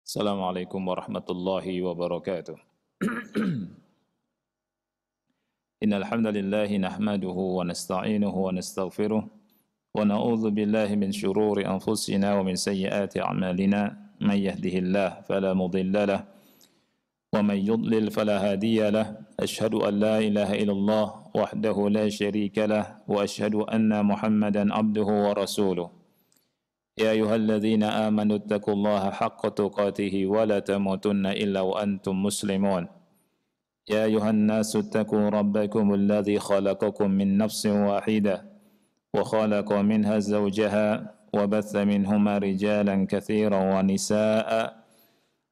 Assalamualaikum warahmatullahi wabarakatuh. Innal hamdalillah nahmaduhu wa nasta'inuhu wa nastaghfiruh wa na'udzu billahi min shururi anfusina wa min sayyiati a'malina. Man yahdihillahu fala mudilla lahu wa man yudlil fala hadiya lahu. Asyhadu an la ilaha illallah wahdahu la syarika lahu wa asyhadu anna Muhammadan abduhu wa rasuluh. يا أيها الذين آمنوا اتقوا الله حق تقاته ولا تموتن إلا وأنتم مسلمون يا أيها الناس اتقوا ربكم الذي خلقكم من نفس واحدة وخلق منها زوجها وبث منهما رجالا كثيرا ونساء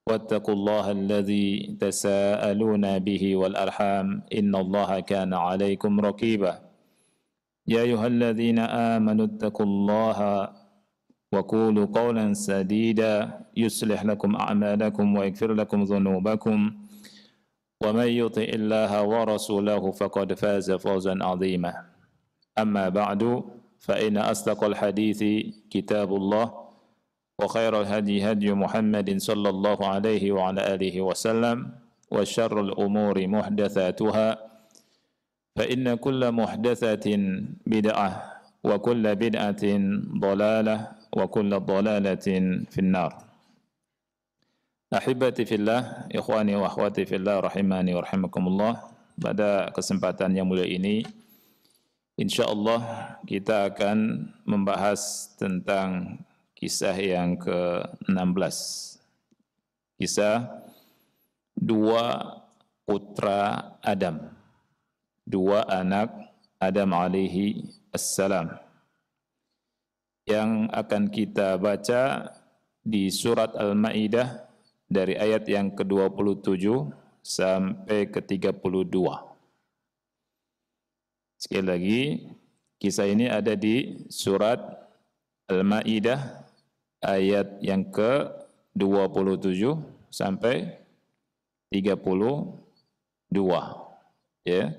واتقوا الله الذي تساءلون به والأرحام إن الله كان عليكم رقيبا يا أيها الذين آمنوا اتقوا الله وقولوا قولا سديدا يصلح لكم أعمالكم ويغفر لكم ذنوبكم ومن يطع الله ورسوله فقد فاز فوزا عظيما أما بعد فإن أصدق الحديث كتاب الله وخير الهدي هدي محمد صلى الله عليه وعلى آله وسلم وشر الأمور محدثاتها فإن كل محدثة بدعة وكل بدعة ضلالة wa kullu dhalalatin finnar. Ahibati fillah, ikhwani wa akhwati fillah rahimani wa rahimakumullah. Pada kesempatan yang mulia ini insyaallah kita akan membahas tentang kisah yang ke-16. Kisah dua putra Adam. Dua anak Adam alaihi assalam, yang akan kita baca di surat Al-Maidah dari ayat yang ke-27 sampai ke-32. Sekali lagi, kisah ini ada di surat Al-Maidah ayat yang ke-27 sampai 32. Ya.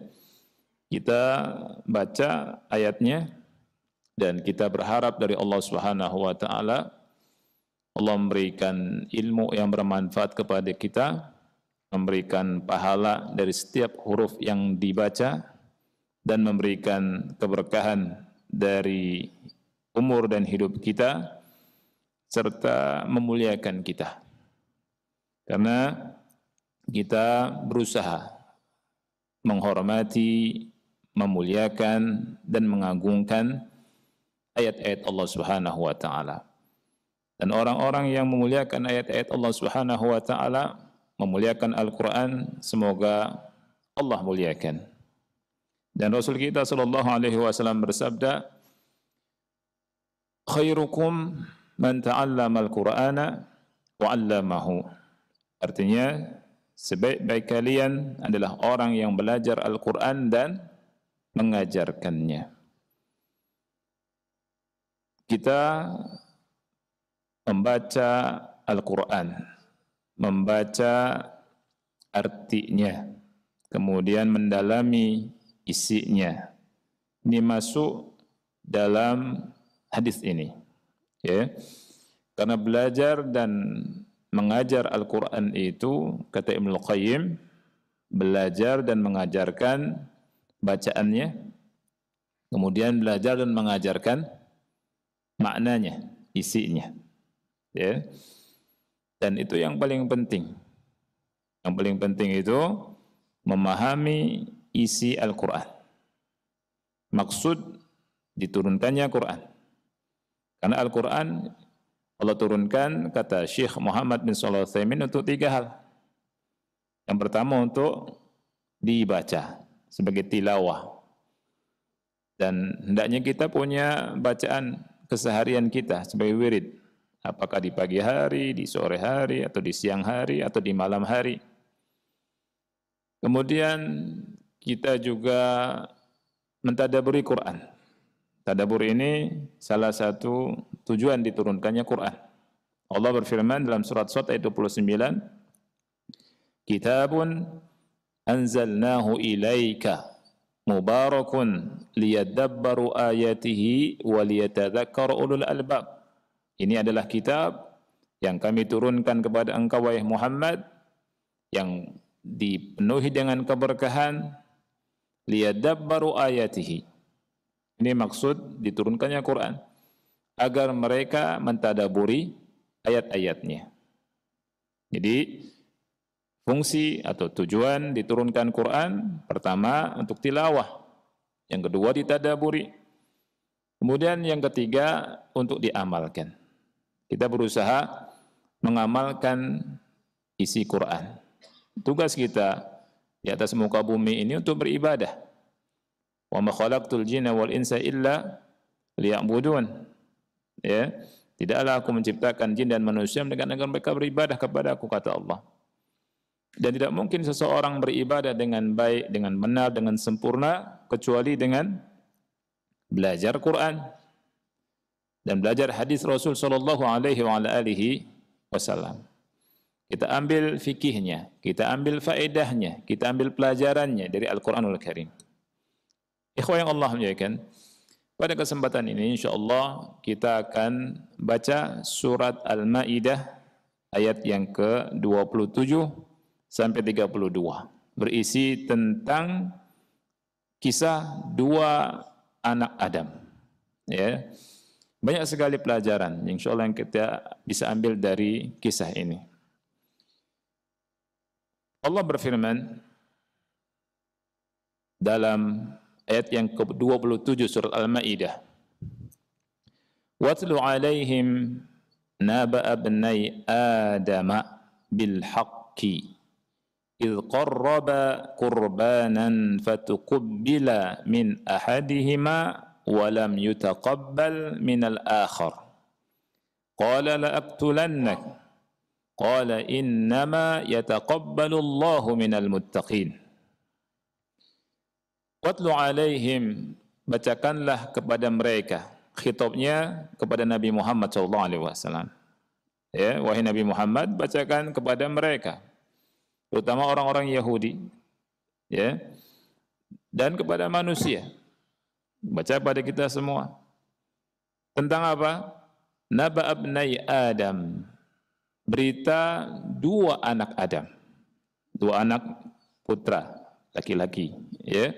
Kita baca ayatnya dan kita berharap dari Allah Subhanahu wa taala Allah memberikan ilmu yang bermanfaat kepada kita, memberikan pahala dari setiap huruf yang dibaca dan memberikan keberkahan dari umur dan hidup kita serta memuliakan kita. Karena kita berusaha menghormati, memuliakan dan mengagungkan ayat-ayat Allah Subhanahu wa taala. Dan orang-orang yang memuliakan ayat-ayat Allah Subhanahu wa taala, memuliakan Al-Qur'an, semoga Allah muliakan. Dan Rasul kita sallallahu alaihi wasallam bersabda, "Khairukum man ta'allama al-Qur'ana wa 'allamahu." Artinya, sebaik-baik kalian adalah orang yang belajar Al-Qur'an dan mengajarkannya. Kita membaca Al-Quran, membaca artinya, kemudian mendalami isinya. Ini masuk dalam hadis ini. Ya. Karena belajar dan mengajar Al-Quran itu, kata Ibnu Qayyim, belajar dan mengajarkan bacaannya, kemudian belajar dan mengajarkan maknanya, isinya, ya. Dan itu yang paling penting. Yang paling penting itu memahami isi Al-Quran. Maksud diturunkannya Quran. Karena Al-Quran Allah turunkan, kata Syekh Muhammad bin Shalih Al-Utsaimin, untuk 3 hal. Yang pertama untuk dibaca sebagai tilawah. Dan hendaknya kita punya bacaan keseharian kita sebagai wirid, apakah di pagi hari, di sore hari, atau di siang hari, atau di malam hari. Kemudian kita juga mentadaburi Quran. Tadabbur ini salah satu tujuan diturunkannya Quran. Allah berfirman dalam surat Shad ayat 29, "Kitabun anzalnahu ilaika mubarakun liyadabbaru ayatihi wa liyatadzakkara ulul albab." Ini adalah kitab yang kami turunkan kepada engkau wahai Muhammad, yang dipenuhi dengan keberkahan, liyadabbaru ayatihi. Ini maksud diturunkannya Quran, agar mereka mentadaburi ayat-ayatnya. Jadi fungsi atau tujuan diturunkan Quran, pertama untuk tilawah, yang kedua ditadaburi, kemudian yang ketiga untuk diamalkan. Kita berusaha mengamalkan isi Quran. Tugas kita di atas muka bumi ini untuk beribadah. Wa ma khalaqtul jinna wal insa illa liya'budun. Ya, tidaklah aku menciptakan jin dan manusia dengan agar mereka beribadah kepada aku, kata Allah. Dan tidak mungkin seseorang beribadah dengan baik, dengan benar, dengan sempurna kecuali dengan belajar Quran dan belajar hadis Rasul sallallahu alaihi wasallam. Kita ambil fikihnya, kita ambil faedahnya, kita ambil pelajarannya dari Al-Qur'anul Karim. Ikhwah yang Allah muliakan, pada kesempatan ini insyaallah kita akan baca surat Al-Maidah ayat yang ke-27 sampai 32, berisi tentang kisah dua anak Adam. Ya. Banyak sekali pelajaran insyaallah yang kita bisa ambil dari kisah ini. Allah berfirman dalam ayat yang ke-27 surat Al-Maidah, "Watlu 'alaihim naba'a ibnai Adam bil haqqi idh qarraba qurbanan fatuqabbala min ahadihima walam yutaqabbal minal akhar. Qala la'aqtulannak. Qala innama yataqabbalu Allahu minal muttaqin." Watlu alaihim, bacakanlah kepada mereka. Khitabnya kepada Nabi Muhammad SAW. Ya, wahai Nabi Muhammad, bacakan kepada mereka, terutama orang-orang Yahudi, ya, dan kepada manusia. Baca pada kita semua. Tentang apa? Naba abnai Adam. Berita dua anak Adam. Dua anak putra laki-laki, ya.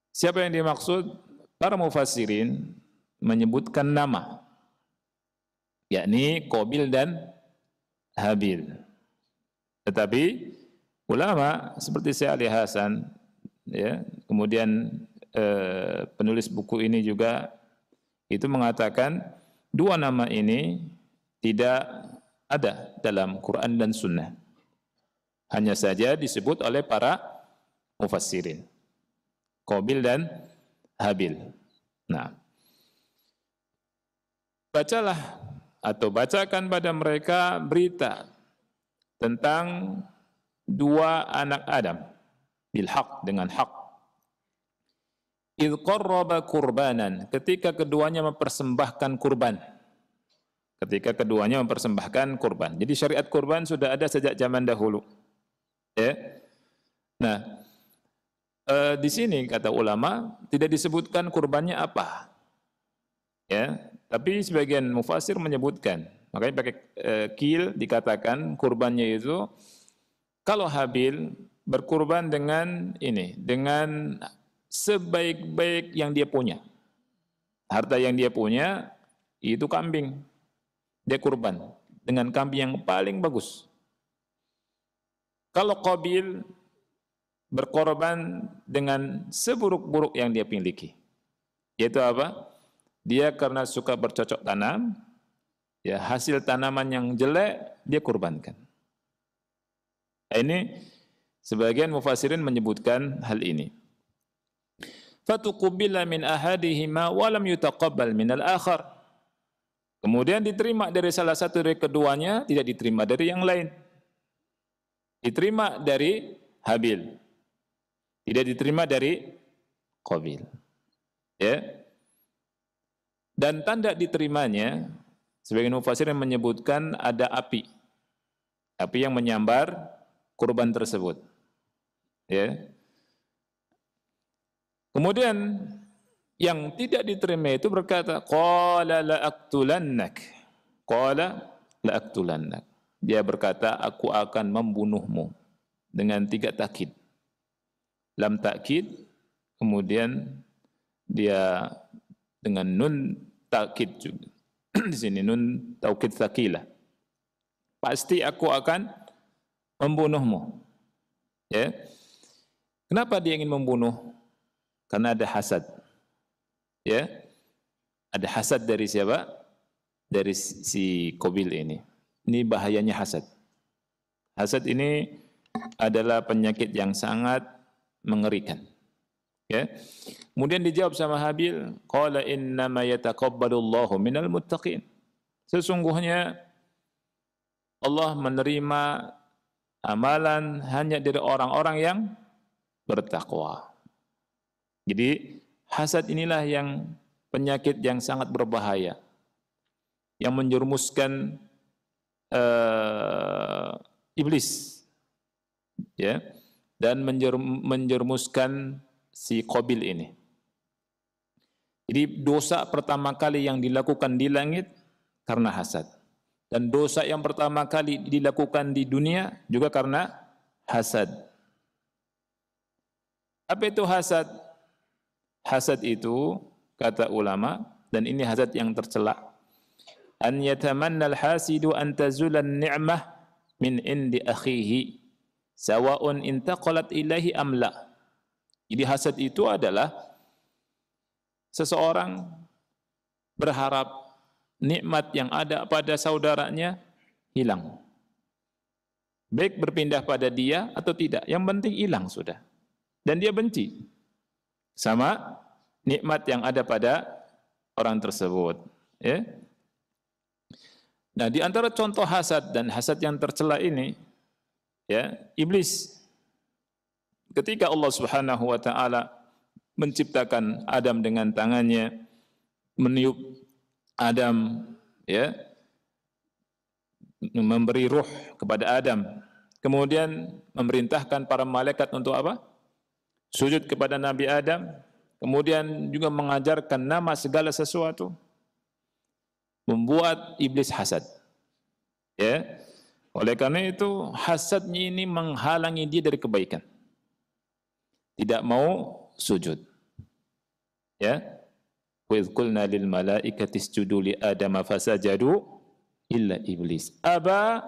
Siapa yang dimaksud? Para mufassirin menyebutkan nama, yakni Qabil dan Habil. Tetapi ulama seperti Syekh Ali Hasan, ya, kemudian penulis buku ini juga itu mengatakan dua nama ini tidak ada dalam Quran dan Sunnah, hanya saja disebut oleh para mufassirin, Qabil dan Habil. Nah, bacalah atau bacakan pada mereka berita tentang dua anak Adam bil haq, dengan hak. Idh qarraba qurbanan, ketika keduanya mempersembahkan kurban. Ketika keduanya mempersembahkan kurban. Jadi syariat kurban sudah ada sejak zaman dahulu. Ya. Nah, di sini kata ulama tidak disebutkan kurbannya apa. Ya, tapi sebagian mufassir menyebutkan. Makanya pakai kil dikatakan kurbannya itu kalau Habil berkurban dengan ini, dengan sebaik-baik yang dia punya. Harta yang dia punya itu kambing. Dia kurban dengan kambing yang paling bagus. Kalau Qabil berkorban dengan seburuk-buruk yang dia miliki. Yaitu apa? Dia karena suka bercocok tanam, ya, hasil tanaman yang jelek dia kurbankan. Ini sebagian mufassirin menyebutkan hal ini. Fatuqubila min ahadihima walam yutaqabbal minal akhar. Kemudian diterima dari salah satu dari keduanya, tidak diterima dari yang lain. Diterima dari Habil, tidak diterima dari Qabil. Ya. Dan tanda diterimanya, sebagian mufassirin menyebutkan ada api. Api yang menyambar kurban tersebut. Ya. Kemudian yang tidak diterima itu berkata, qala la aqtulannak. Qala la'aqtulannak. Dia berkata, aku akan membunuhmu dengan 3 takkid. Lam takkid, kemudian dia dengan nun takkid juga. Di sini nun taukid tsaqilah. Pasti aku akan membunuhmu. Ya. Kenapa dia ingin membunuh? Karena ada hasad. Ya. Ada hasad dari siapa? Dari si Qabil ini. Ini bahayanya hasad. Hasad ini adalah penyakit yang sangat mengerikan. Ya. Kemudian dijawab sama Habil, qala innama yataqabbalullahu minal muttaqin. Sesungguhnya Allah menerima amalan hanya dari orang-orang yang bertakwa. Jadi hasad inilah yang penyakit yang sangat berbahaya, yang menjerumuskan iblis, ya, dan menjerumuskan si Qabil ini. Jadi dosa pertama kali yang dilakukan di langit karena hasad. Dan dosa yang pertama kali dilakukan di dunia juga karena hasad. Apa itu hasad? Hasad itu, kata ulama, dan ini hasad yang tercela, an yatamanna al-hasidu an tazulan ni'mah min indi akhihi sawa'un intaqalat ilaihi am la. Jadi hasad itu adalah seseorang berharap nikmat yang ada pada saudaranya hilang. Baik berpindah pada dia atau tidak, yang penting hilang sudah. Dan dia benci sama nikmat yang ada pada orang tersebut. Ya. Nah, di antara contoh hasad dan hasad yang tercela ini, ya, iblis. Ketika Allah Subhanahu wa taala menciptakan Adam dengan tangannya, meniup Adam, ya, memberi ruh kepada Adam, kemudian memerintahkan para malaikat untuk apa? Sujud kepada Nabi Adam, kemudian juga mengajarkan nama segala sesuatu, membuat iblis hasad. Ya. Oleh karena itu, hasadnya ini menghalangi dia dari kebaikan. Tidak mau sujud. Ya. Wa idh qulna lil malaikati isjudu li Adama fasajadu illa iblis aba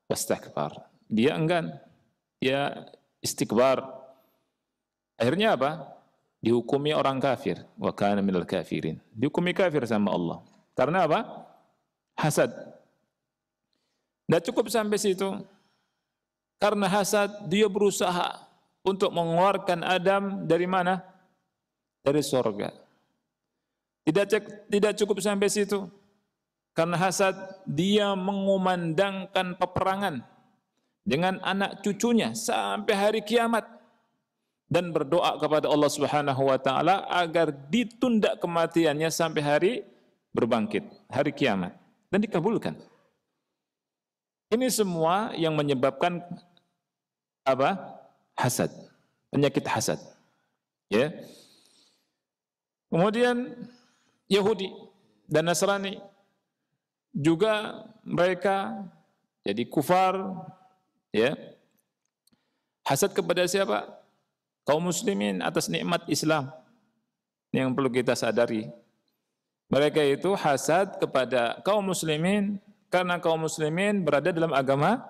wastakbar. Dia enggan. Dia istikbar. Akhirnya apa? Dihukumi orang kafir. Wa kana minal kafirin. Dihukumi kafir sama Allah. Karena apa? Hasad. Tidak cukup sampai situ. Karena hasad, dia berusaha untuk mengeluarkan Adam dari mana? Dari sorga. Tidak cukup sampai situ. Karena hasad, dia mengumandangkan peperangan dengan anak cucunya sampai hari kiamat. Dan berdoa kepada Allah Subhanahu wa taala agar ditunda kematiannya sampai hari berbangkit, hari kiamat, dan dikabulkan. Ini semua yang menyebabkan apa? Hasad, penyakit hasad. Ya. Kemudian Yahudi dan Nasrani juga mereka jadi kufar, ya. Hasad kepada siapa? Kaum muslimin atas nikmat Islam. Ini yang perlu kita sadari. Mereka itu hasad kepada kaum muslimin karena kaum muslimin berada dalam agama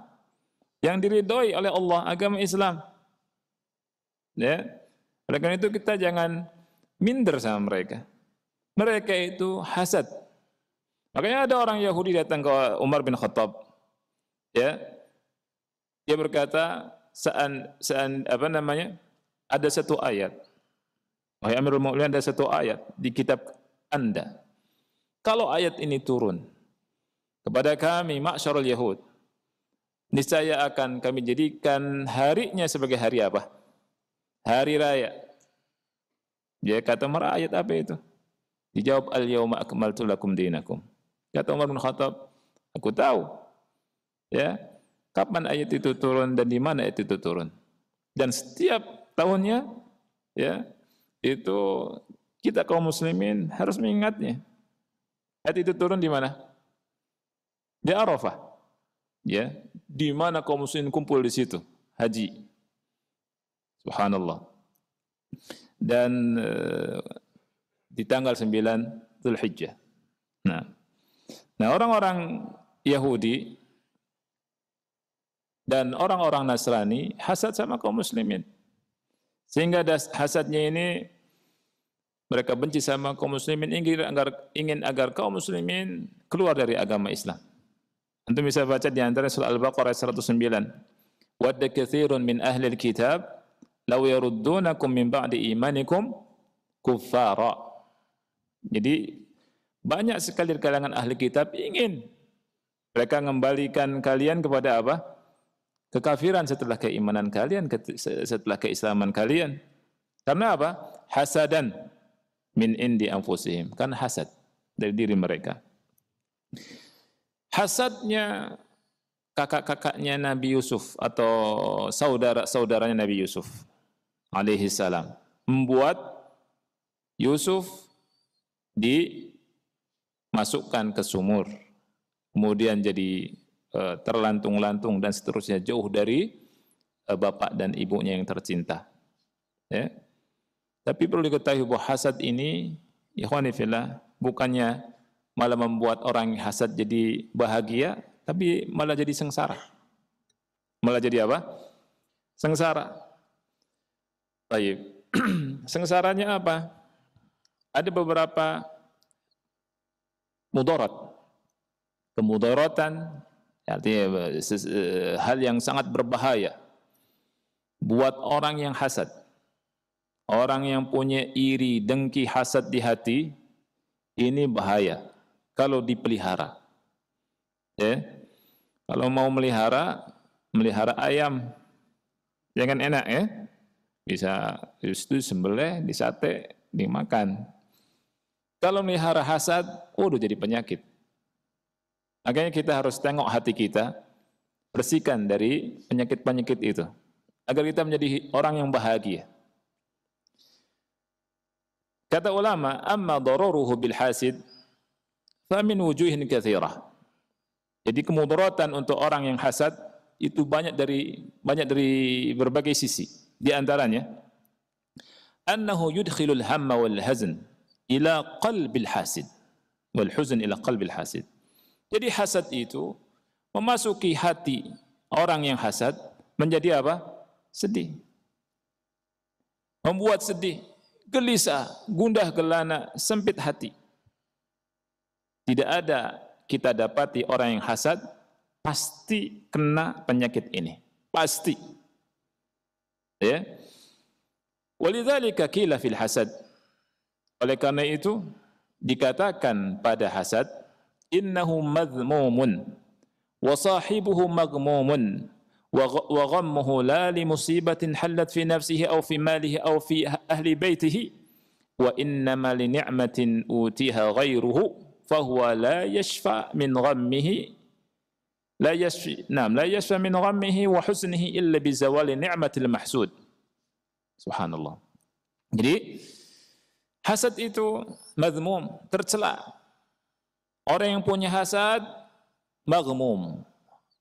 yang diridhoi oleh Allah, agama Islam. Ya. Oleh karena itu kita jangan minder sama mereka. Mereka itu hasad. Makanya ada orang Yahudi datang ke Umar bin Khattab. Ya. Dia berkata, ada satu ayat. Wahai Amirul Mukminin, ada satu ayat di kitab Anda. Kalau ayat ini turun kepada kami, ma'syarul Yahud, niscaya akan kami jadikan harinya sebagai hari apa? Hari raya. Dia kata, ayat apa itu? Dijawab, al-yawma akmaltu lakum dinakum. Kata Umar bin Khattab, aku tahu. Ya, kapan ayat itu turun dan di mana ayat itu turun. Dan setiap tahunnya, ya, itu kita kaum muslimin harus mengingatnya. Ayat itu turun di mana? di Arafah, ya, di mana kaum muslimin kumpul di situ, haji. Subhanallah. Dan di tanggal 9 Zulhijjah. Nah, orang-orang Yahudi dan orang-orang Nasrani hasad sama kaum muslimin. Sehingga hasadnya ini mereka benci sama kaum muslimin, ingin agar kaum muslimin keluar dari agama Islam. Antum bisa baca di antara surah Al-Baqarah 109. Wadda katsirun min ahli al-kitab law yaruddunakum min ba'di imanikum kuffara. Jadi banyak sekali di kalangan ahli kitab ingin mereka mengembalikan kalian kepada apa? Kekafiran setelah keimanan kalian, setelah keislaman kalian. Karena apa? Hasadan min indi anfusihim. Kan hasad dari diri mereka. Hasadnya kakak-kakaknya Nabi Yusuf atau saudara-saudaranya Nabi Yusuf alaihi salam membuat Yusuf dimasukkan ke sumur, kemudian jadi terlantung-lantung dan seterusnya, jauh dari bapak dan ibunya yang tercinta. Ya. Tapi perlu diketahui bahwa hasad ini, ikhwani fillah, bukannya malah membuat orang yang hasad jadi bahagia, tapi malah jadi sengsara. Malah jadi apa? Sengsara. Baik. Sengsaranya apa? Ada beberapa mudarat. Kemudaratan, artinya hal yang sangat berbahaya buat orang yang hasad. Orang yang punya iri, dengki, hasad di hati, ini bahaya kalau dipelihara. Ya. Kalau mau melihara ayam, jangan enak ya. Bisa itu sembelih, disate, dimakan. Kalau melihara hasad, udah jadi penyakit. Makanya kita harus tengok hati kita, bersihkan dari penyakit-penyakit itu, agar kita menjadi orang yang bahagia. Kata ulama, amma dararuhu bil hasid fa min wujuhin katsirah. Jadi kemudaratan untuk orang yang hasad itu banyak dari berbagai sisi. Di antaranya annahu yudkhilul hamma wal hazn ila qalbil hasid wal huzn ila qalbil hasid. Jadi hasad itu memasuki hati orang yang hasad menjadi apa? Sedih. Membuat sedih, gelisah, gundah gelana, sempit hati. Tidak ada kita dapati orang yang hasad pasti kena penyakit ini. Pasti. Ya. Walidzalika qila fil hasad. Oleh karena itu dikatakan pada hasad, innahu madhmumun wa sahibuhu maghmumun wa ghammuhu la li musibatin hallat fi nafsihi aw fi malihi aw fi ahli baitihi wa innama li ni'matin utiha ghairuhu fahuwa la yashfa min ghammihi la yashfa min ghammihi wa husnihi illa bi zawali ni'matil mahsud. Subhanallah. Jadi hasad itu madhmum, tercela. Orang yang punya hasad maghmum,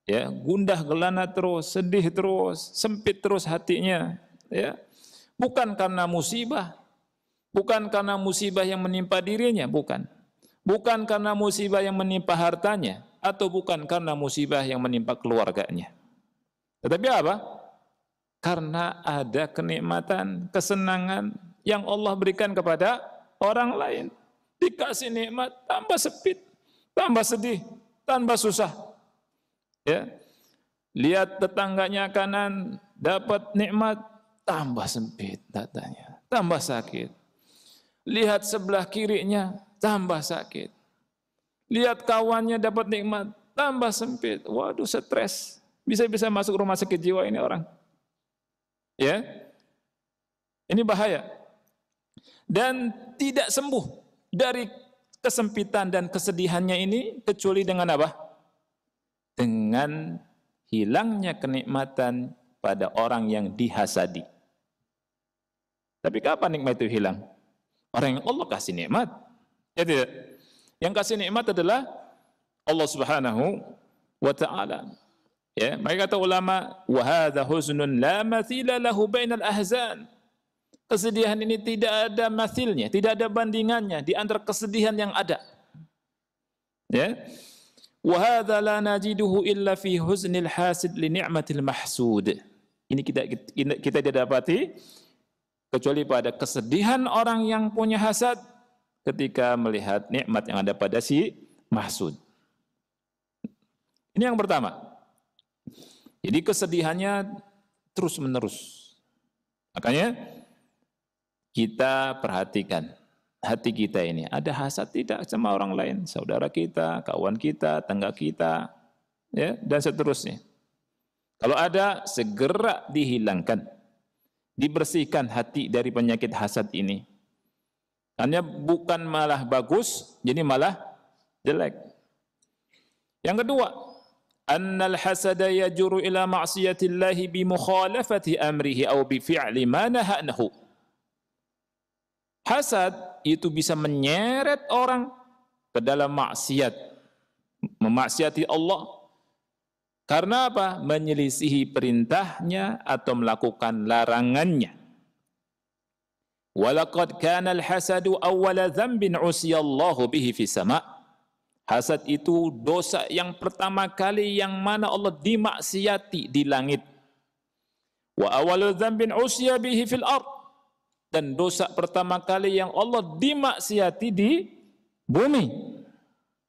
ya, gundah gelana terus, sedih terus, sempit terus hatinya, ya. Bukan karena musibah, bukan karena musibah yang menimpa dirinya, bukan. Bukan karena musibah yang menimpa hartanya, atau bukan karena musibah yang menimpa keluarganya. Tetapi apa? Karena ada kenikmatan, kesenangan yang Allah berikan kepada orang lain. Dikasih nikmat, tambah sempit, tambah sedih, tambah susah. Ya. Lihat tetangganya kanan dapat nikmat, tambah sempit datanya, tambah sakit. Lihat sebelah kirinya, tambah sakit. Lihat kawannya dapat nikmat, tambah sempit. Waduh, stres. Bisa-bisa masuk rumah sakit jiwa ini orang. Ya. Ini bahaya. Dan tidak sembuh dari kesempitan dan kesedihannya ini kecuali dengan apa? Dengan hilangnya kenikmatan pada orang yang dihasadi. Tapi kapan nikmat itu hilang? Orang yang Allah kasih nikmat. Ya tidak? Yang kasih nikmat adalah Allah Subhanahu wa taala. Ya, mereka kata ulama, wa hadza huznun la mathila lahu bainal ahzan. Kesedihan ini tidak ada mathilnya, tidak ada bandingannya di antara kesedihan yang ada. Ya. Wa hadza la najiduhu illa fi huznil hasid li ni'matil mahsud. Ini kita tidak dapati kecuali pada kesedihan orang yang punya hasad ketika melihat nikmat yang ada pada si mahsud. Ini yang pertama. Jadi kesedihannya terus-menerus. Makanya kita perhatikan hati kita ini. Ada hasad tidak sama orang lain, saudara kita, kawan kita, tangga kita, ya, dan seterusnya. Kalau ada, segera dihilangkan. Dibersihkan hati dari penyakit hasad ini. Hanya bukan malah bagus, jadi malah jelek. Yang kedua, annal hasada yajuru ila ma'siyatillahi bi mukhalafati amrihi aw bi fi'li ma nahahu. Hasad itu bisa menyeret orang ke dalam maksiat, memaksiati Allah. Karena apa? Menyelisihi perintahnya atau melakukan larangannya. Walaqad kana al-hasadu awwala dhanbin usiyallahu bihi fi sama'. Hasad itu dosa yang pertama kali yang mana Allah dimaksiati di langit. Wa awwalu dzambin usiya bihi fil ard. Dan dosa pertama kali yang Allah dimaksiati di bumi.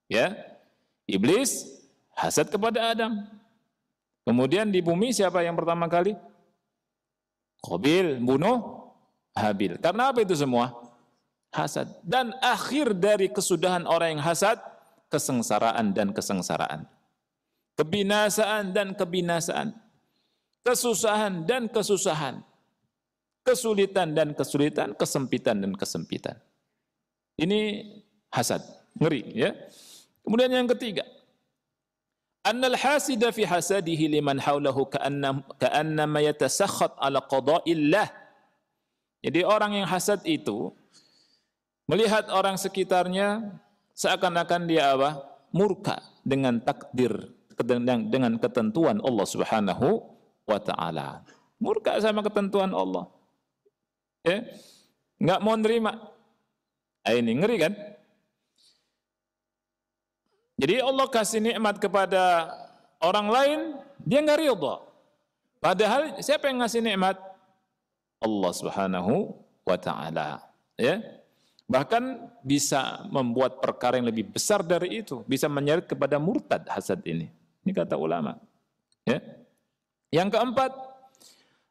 Ya. Iblis hasad kepada Adam. Kemudian di bumi siapa yang pertama kali? Qabil bunuh Habil. Karena apa itu semua? Hasad. Dan akhir dari kesudahan orang yang hasad, kesengsaraan dan kesengsaraan, kebinasaan dan kebinasaan, kesusahan dan kesusahan, kesulitan dan kesulitan, kesempitan dan kesempitan. Ini hasad, ngeri ya. Kemudian yang ketiga, annal hasida fi hasadihi liman haulahu ka'annama yatasakhat ala qada'illah. Jadi orang yang hasad itu melihat orang sekitarnya seakan-akan dia apa? Murka dengan takdir, dengan ketentuan Allah Subhanahu wa taala. Murka sama ketentuan Allah. Ya? Enggak mau nerima. Ini ngeri kan? Jadi Allah kasih nikmat kepada orang lain, dia enggak ridha. Padahal siapa yang ngasih nikmat? Allah Subhanahu wa taala. Ya? Bahkan bisa membuat perkara yang lebih besar dari itu, bisa menyeret kepada murtad hasad ini. Ini kata ulama. Ya. Yang keempat,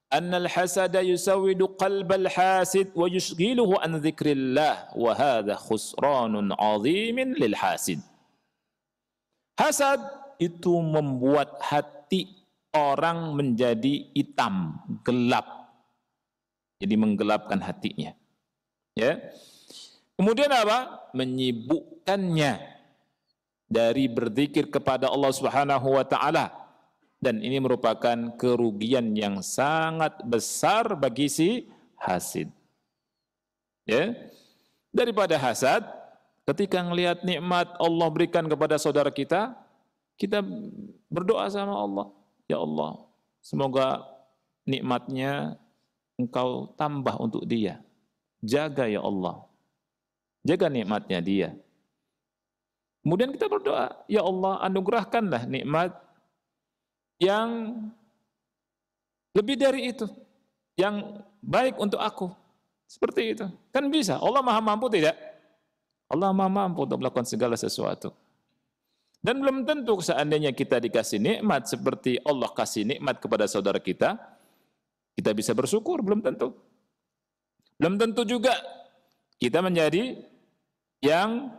annal hasada yusawidu qalbal hasid wa yushghiluhu an dzikrillah wa hadha khusranun 'azimin lil hasid. Hasad itu membuat hati orang menjadi hitam, gelap. Jadi menggelapkan hatinya. Ya. Kemudian apa? Menyibukkannya dari berzikir kepada Allah Subhanahu wa taala. Dan ini merupakan kerugian yang sangat besar bagi si hasid. Ya. Daripada hasad, ketika melihat nikmat Allah berikan kepada saudara kita, kita berdoa sama Allah, ya Allah, semoga nikmatnya Engkau tambah untuk dia. Jaga ya Allah. Jaga nikmatnya dia. Kemudian kita berdoa, ya Allah anugerahkanlah nikmat yang lebih dari itu, yang baik untuk aku. Seperti itu. Kan bisa. Allah maha mampu tidak? Allah maha mampu untuk melakukan segala sesuatu. Dan belum tentu seandainya kita dikasih nikmat seperti Allah kasih nikmat kepada saudara kita bisa bersyukur, belum tentu. Belum tentu juga kita menjadi yang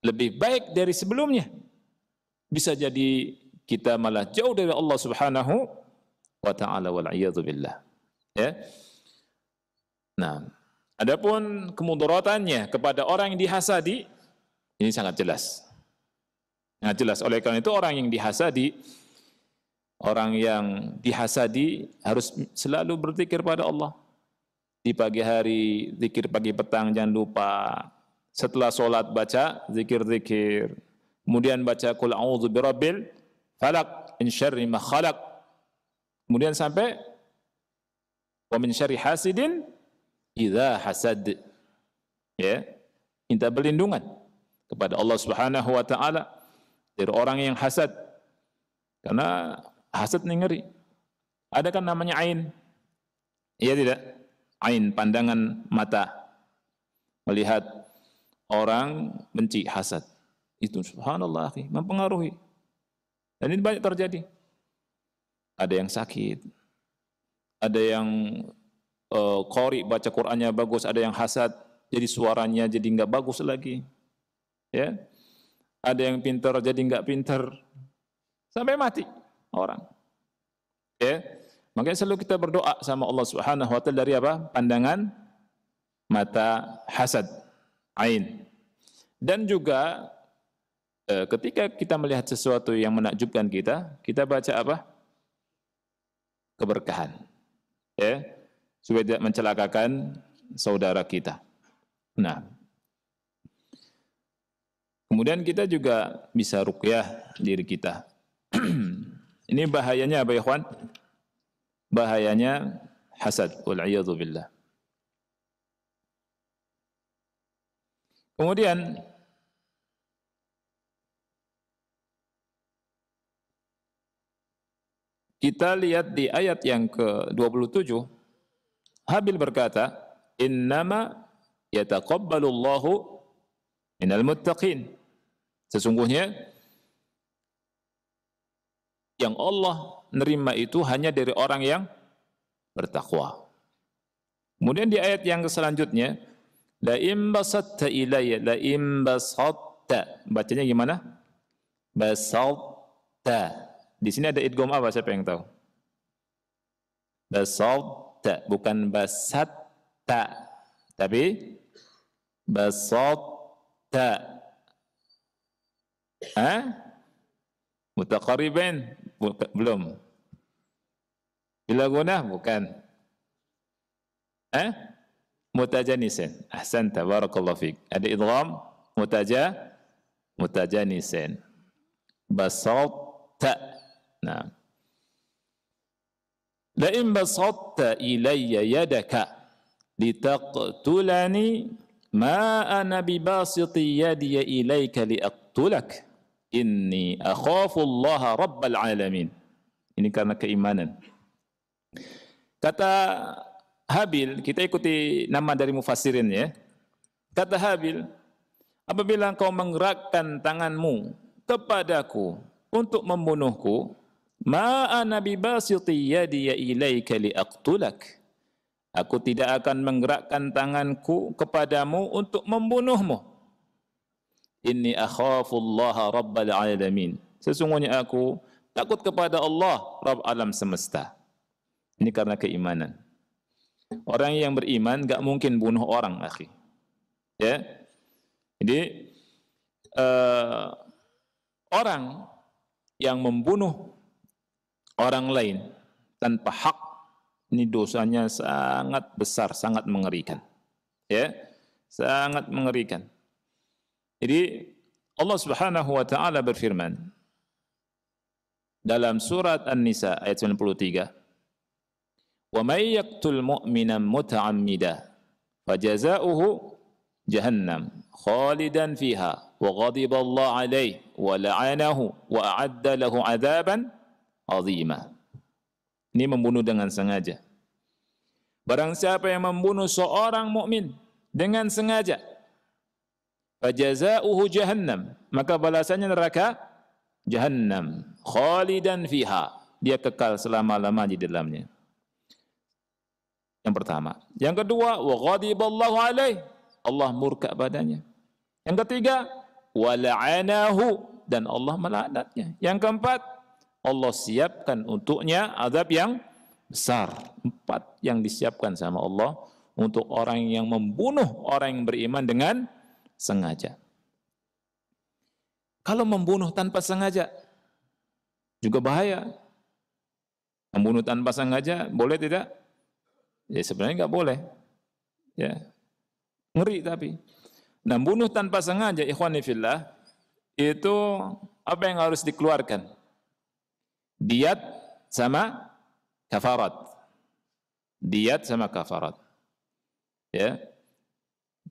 lebih baik dari sebelumnya. Bisa jadi kita malah jauh dari Allah Subhanahu wa taala wal a'yadzu billah. Ya. Nah, adapun kemudaratannya kepada orang yang dihasadi ini sangat jelas. Sangat jelas. Oleh karena itu orang yang dihasadi harus selalu berzikir pada Allah. Di pagi hari zikir pagi petang jangan lupa. Setelah sholat baca zikir-zikir. Kemudian baca qul a'udzu birabbil falaq min syarri ma khalaq. Kemudian sampai wa min syarri hasidin idza hasad. Ya, minta perlindungan kepada Allah Subhanahu wa taala dari orang yang hasad. Karena hasad ini ngeri. Ada kan namanya ain. Iya tidak? Ain, pandangan mata. Melihat orang benci, hasad. Itu subhanallah, akhi, mempengaruhi. Dan ini banyak terjadi. Ada yang sakit. Ada yang qori, baca Qur'annya bagus, ada yang hasad, jadi suaranya jadi enggak bagus lagi. Ya. Ada yang pintar jadi enggak pintar. Sampai mati orang. Ya. Makanya selalu kita berdoa sama Allah Subhanahu wa taala dari apa? Pandangan mata hasad, ain. Dan juga ketika kita melihat sesuatu yang menakjubkan kita, kita baca apa? Keberkahan. Ya. Supaya tidak mencelakakan saudara kita. Nah, kemudian kita juga bisa ruqyah diri kita. Ini bahayanya apa ya, ikhwan? Bahayanya hasad, wal'iyadzu billah. Kemudian kita lihat di ayat yang ke-27, Habil berkata, "Innama yataqabbalullahu minal muttaqin." Sesungguhnya yang Allah nerima itu hanya dari orang yang bertakwa. Kemudian di ayat yang selanjutnya, la in basatta ilayya, la in basatta. Bacanya gimana? Basatta. Di sini ada idgham apa, siapa yang tahu? Basatta, bukan basatta, tapi basatta. Mutaqarribain belum. Bila gunah bukan. Mutajanisin. Ahsanta, barakallahu fik. Ada idgham mutajanisin. Basatta. Nah. La in basatta ilayya yadaka litaqtulani ma ana bibasiti yadiya ilayka liaqtulak. Inni akhafu Allah Rabbal Alamin. Ini karena keimanan. Kata Habil, kita ikuti nama dari mufassirin ya. Kata Habil, apabila engkau menggerakkan tanganmu kepadaku untuk membunuhku, ma ana bibasiti yadiya ilaika liaqtulak. Aku tidak akan menggerakkan tanganku kepadamu untuk membunuhmu. Inni akhafullaha rabbal alamin. Sesungguhnya aku takut kepada Allah, Rabb alam semesta. Ini karena keimanan. Orang yang beriman gak mungkin bunuh orang, akhi. Ya. Jadi orang yang membunuh orang lain tanpa hak, ini dosanya sangat besar, sangat mengerikan. Ya. Sangat mengerikan. Jadi Allah Subhanahu wa taala berfirman dalam surat An-Nisa ayat 93, "Wa may yaqtul mu'minan muta'ammidan fajazaohu jahannam khalidan fiha wa ghadiba Allah 'alaihi wa la'anahu wa a'adda lahu 'adzaban 'azima." Ini membunuh dengan sengaja. Barang siapa yang membunuh seorang mukmin dengan sengaja, fajazaohu jahannam, maka balasannya neraka jahannam khalidan fiha, dia kekal selama-lamanya di dalamnya. Yang pertama. Yang kedua, wa ghadiballahu alaihi, Allah murka padanya. Yang ketiga, wa la'anahu, dan Allah melaknatnya. Yang keempat, Allah siapkan untuknya azab yang besar. 4 yang disiapkan sama Allah untuk orang yang membunuh orang yang beriman dengan sengaja. Kalau membunuh tanpa sengaja juga bahaya. Membunuh tanpa sengaja boleh tidak? Ya sebenarnya enggak boleh. Ya. Ngeri tapi. Nah, bunuh tanpa sengaja, ikhwani fillah, itu apa yang harus dikeluarkan? Diyat sama kafarat. Diyat sama kafarat. Ya.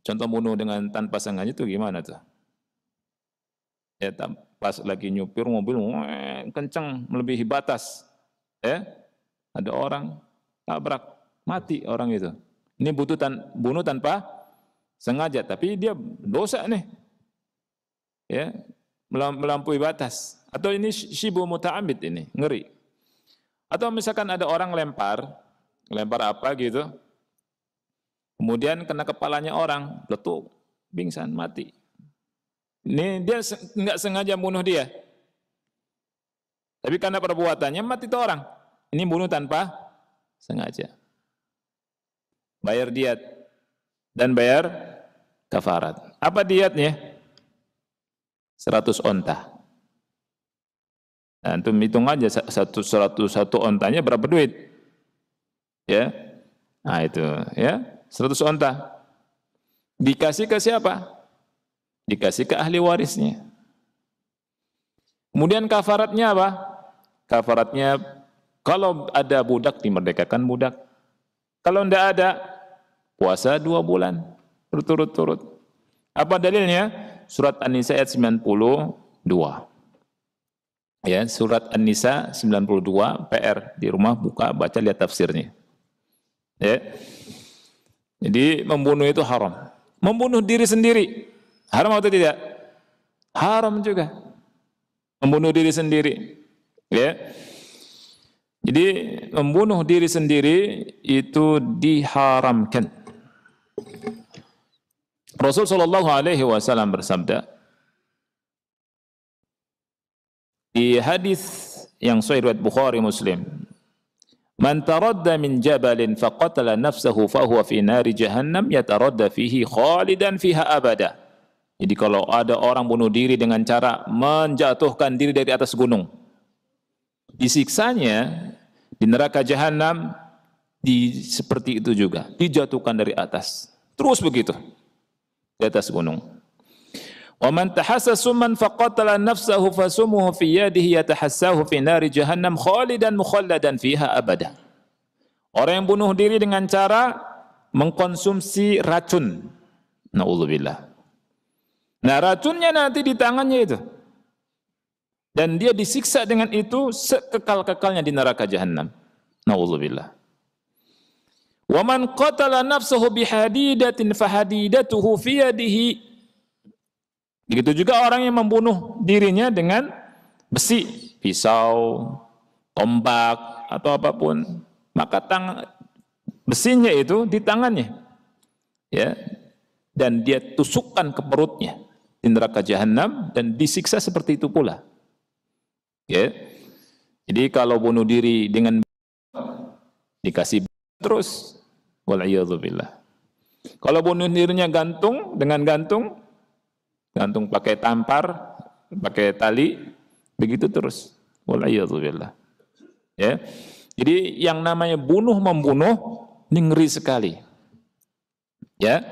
Contoh bunuh dengan tanpa sengaja itu gimana tuh? Ya, pas lagi nyupir mobil kencang melebihi batas. Ya. Ada orang tabrak, mati orang itu. Ini bunuh tanpa sengaja, tapi dia dosa nih. Ya, melampaui batas. Atau ini syibu muta'amid ini, ngeri. Atau misalkan ada orang lempar apa gitu, kemudian kena kepalanya orang, letup, pingsan, mati. Ini dia nggak sengaja bunuh dia. Tapi karena perbuatannya mati itu orang. Ini bunuh tanpa sengaja. Bayar diyat dan bayar kafarat. Apa diyatnya? 100 onta. Nah, antum hitung aja satu ontanya berapa duit? Ya. Nah, itu ya, 100 onta. Dikasih ke siapa? Dikasih ke ahli warisnya. Kemudian kafaratnya apa? Kafaratnya kalau ada budak dimerdekakan budak. Kalau tidak ada, puasa 2 bulan berturut-turut. Apa dalilnya? Surat An-Nisa ayat 92. Ya, surat An-Nisa 92, PR di rumah buka baca lihat tafsirnya. Ya. Jadi membunuh itu haram. Membunuh diri sendiri haram atau tidak? Haram juga. Membunuh diri sendiri. Ya. Jadi membunuh diri sendiri itu diharamkan. Rasul sallallahu alaihi wasallam bersabda di hadis yang sahih riwayat Bukhari Muslim, "Man taradda min jabalin faqatala nafsahu fa huwa fi nari jahannam yataradda fihi khalidan fiha abada." Jadi kalau ada orang bunuh diri dengan cara menjatuhkan diri dari atas gunung, disiksanya di neraka jahanam seperti itu juga, dijatuhkan dari atas. Terus begitu di atas gunung. Wa man tahassa summan faqatala nafsahu fasumuhu fi yadihi yatahassahu fi nari jahannam khalidan mukhalladan fiha abada. Orang yang bunuh diri dengan cara mengkonsumsi racun. Nauzubillah. Nah, racunnya nanti di tangannya itu. Dan dia disiksa dengan itu sekekal-kekalnya di neraka jahanam. Nauzubillah. Wa man qatala nafsahu bihadidatin fahadidatuhu fi yadihi. Begitu juga orang yang membunuh dirinya dengan besi, pisau, tombak atau apapun, maka besinya itu di tangannya. Ya. Dan dia tusukkan ke perutnya di neraka jahanam dan disiksa seperti itu pula. Ya. Jadi kalau bunuh diri dengan dikasih terus, wal'iyadzubillah. Kalau bunuh dirinya gantung pakai tampar, pakai tali, begitu terus, wal'iyadzubillah. Ya. Jadi yang namanya membunuh, ini ngeri sekali. Ya,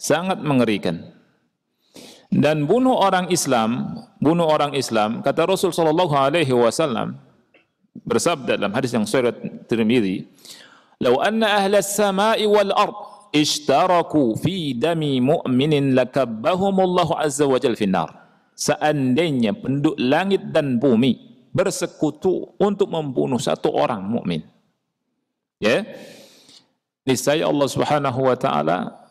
sangat mengerikan. Dan bunuh orang Islam, kata Rasul sallallahu alaihi wasallam bersabda dalam hadis yang sahih Tirmidzi, "Lau anna ahlas samai wal ard ishtaraku fi dami mu'minin lakabbahumullahu azza wa jalla finnar." Seandainya penduduk langit dan bumi bersekutu untuk membunuh satu orang mukmin, ya, niscaya Allah Subhanahu wa taala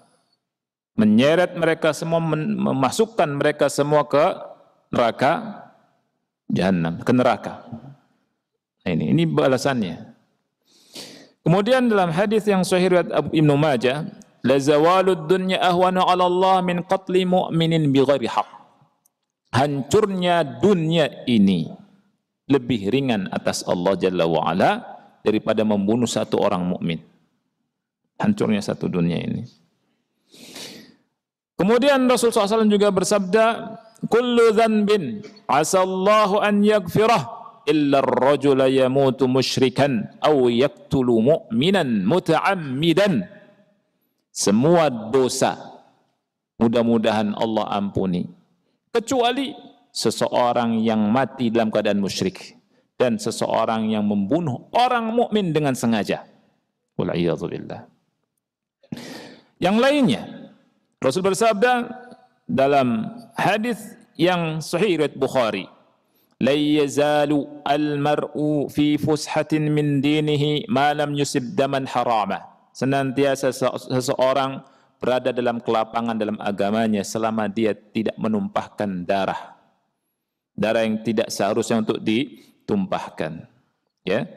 menyeret mereka semua, memasukkan mereka semua ke neraka jahanam, ke neraka. Nah, ini balasannya. Kemudian dalam hadis yang sahih riwayat Ibnu Majah, la zawalud dunya ahwanu 'ala Allah min qatli mu'minin bighairi haqq. Hancurnya dunia ini lebih ringan atas Allah Jalla wa Ala daripada membunuh satu orang mukmin. Hancurnya satu dunia ini. Kemudian Rasul SAW juga bersabda, "Kullu dhanbin asallahu an yaghfirah illa ar-rajula yamutu musyrikan aw yaqtulu mu'minan muta'ammidan." Semua dosa mudah-mudahan Allah ampuni, kecuali seseorang yang mati dalam keadaan musyrik dan seseorang yang membunuh orang mukmin dengan sengaja. Wal'iyadzubillah. Yang lainnya, Rasul bersabda dalam hadis yang sahih riwayat Bukhari, la yazalu al-mar'u fi fushatin min dinihi ma lam yusib daman harama. Senantiasa seseorang berada dalam kelapangan dalam agamanya selama dia tidak menumpahkan darah yang tidak seharusnya untuk ditumpahkan, ya,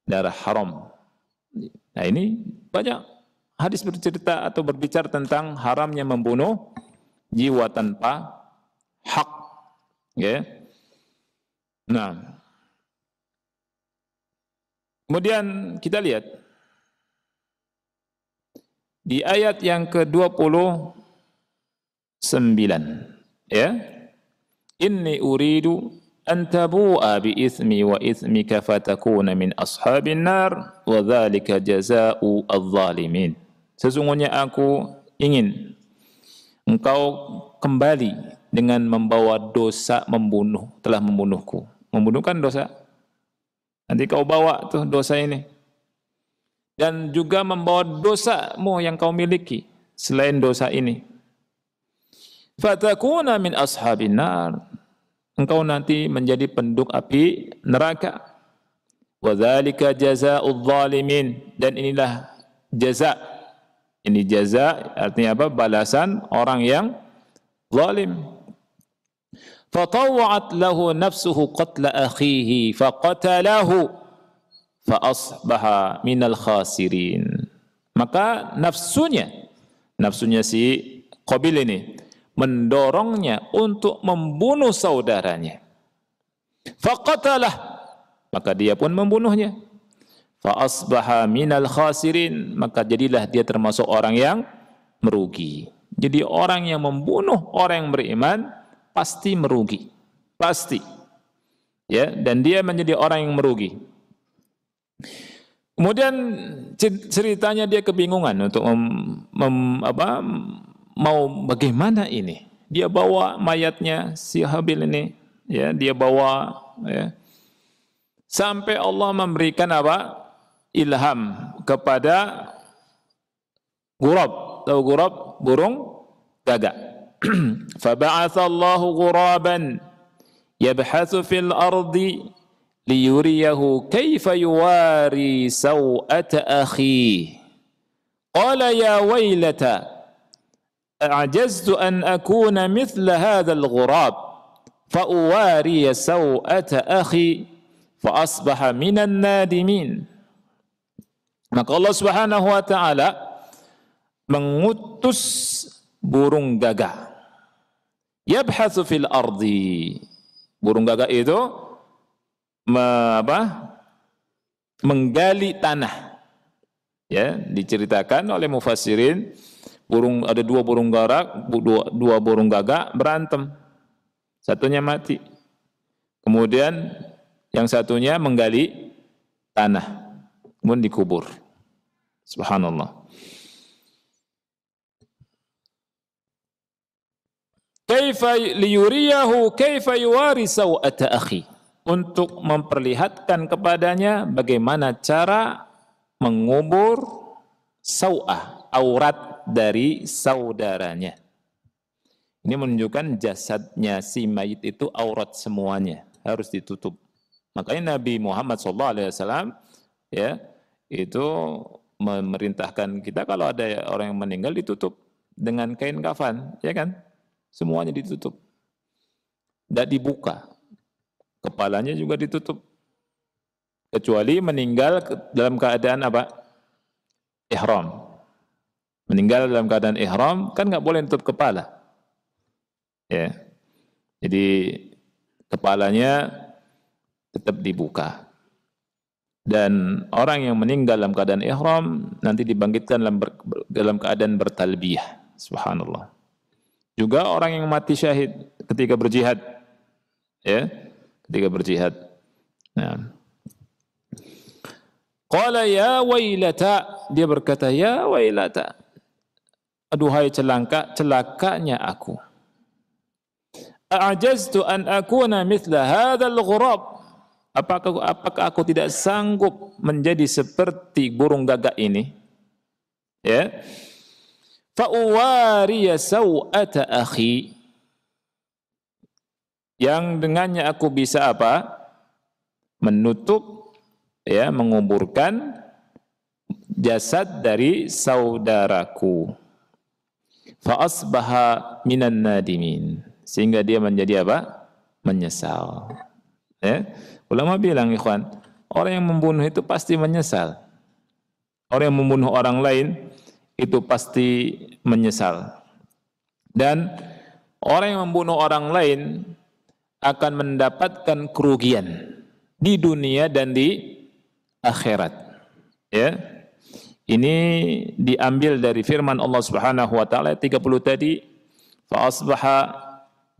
darah haram. Nah, ini banyak hadis bercerita atau berbicara tentang haramnya membunuh jiwa tanpa hak, ya. Nah, kemudian kita lihat di ayat yang ke-29, ya. Inni uridu an tabu'a bi itsmi wa itsmika fatakuna min ashabin nar wa dzalika jazaa'u adh-dhalimin. Sesungguhnya aku ingin engkau kembali dengan membawa dosa membunuh, telah membunuhku. Membunuh kan dosa. Nanti kau bawa tuh dosa ini. Dan juga membawa dosamu yang kau miliki selain dosa ini. Fatakuna min ashabin nar. Engkau nanti menjadi penduduk api neraka. Wa dzalika jazaa'udz zalimin, dan inilah jaza. Ini jaza artinya apa? Balasan orang yang zalim. Fatawwa'at lahu nafsuhu qatla akhihi faqatalahu fa asbaha minal khasirin. Maka nafsunya si Qabil ini mendorongnya untuk membunuh saudaranya. Faqatalah, maka dia pun membunuhnya. Fa asbaha minal khasirin, maka jadilah dia termasuk orang yang merugi. Jadi orang yang membunuh orang yang beriman pasti merugi. Pasti. Ya, dan dia menjadi orang yang merugi. Kemudian ceritanya dia kebingungan untuk mau bagaimana ini. Dia bawa mayatnya si Habil ini, ya, dia bawa, ya. Sampai Allah memberikan apa? Ilham kepada Ghurab. Tahu Ghurab? Burung gagak. Faba'atsallahu ghuraban yabhatsu fil ardi liyuriyahu kaifa yuwari saw'ata akhi. Qala ya waylata a'jaztu an akuna mithla hadzal ghurab fa uwariya saw'ata akhi fa asbaha minan nadimin. Maka Allah Subhanahu wa taala mengutus burung gagak. Yabhatsu fil ardi. Burung gagak itu menggali tanah. Ya, diceritakan oleh mufassirin, ada dua burung gagak berantem. Satunya mati. Kemudian yang satunya menggali tanah. Kemudian dikubur. Subhanallah. Kaifa liyuriyahu kaifa yuwari saw'ata akhi. Untuk memperlihatkan kepadanya bagaimana cara mengubur saw'ah, aurat dari saudaranya. Ini menunjukkan jasadnya si mayit itu aurat semuanya, harus ditutup. Makanya Nabi Muhammad SAW, ya, itu memerintahkan kita kalau ada orang yang meninggal ditutup dengan kain kafan, ya kan? Semuanya ditutup. Tidak dibuka. Kepalanya juga ditutup. Kecuali meninggal dalam keadaan apa? Ihram. Meninggal dalam keadaan ihram kan nggak boleh tutup kepala. Ya. Jadi kepalanya tetap dibuka. Dan orang yang meninggal dalam keadaan ihram nanti dibangkitkan dalam keadaan bertalbiyah. Subhanallah. Juga orang yang mati syahid ketika berjihad, ya, ketika berjihad. Nah, qala ya wailata, dia berkata ya wailata, aduhai celakanya aku. a'jaztu an akuna mithla hadzal ghurab. Apakah aku tidak sanggup menjadi seperti burung gagak ini? Ya. Fa uwariya sawata akhi, yang dengannya aku bisa apa? Menutup, ya, menguburkan jasad dari saudaraku. Fa asbaha minan nadimin, sehingga dia menjadi apa? Menyesal. Ya. Ulama bilang, ikhwan, orang yang membunuh itu pasti menyesal. Orang yang membunuh orang lain itu pasti menyesal. Dan orang yang membunuh orang lain akan mendapatkan kerugian di dunia dan di akhirat. Ya. Ini diambil dari firman Allah Subhanahu wa taala 30 tadi, fa asbaha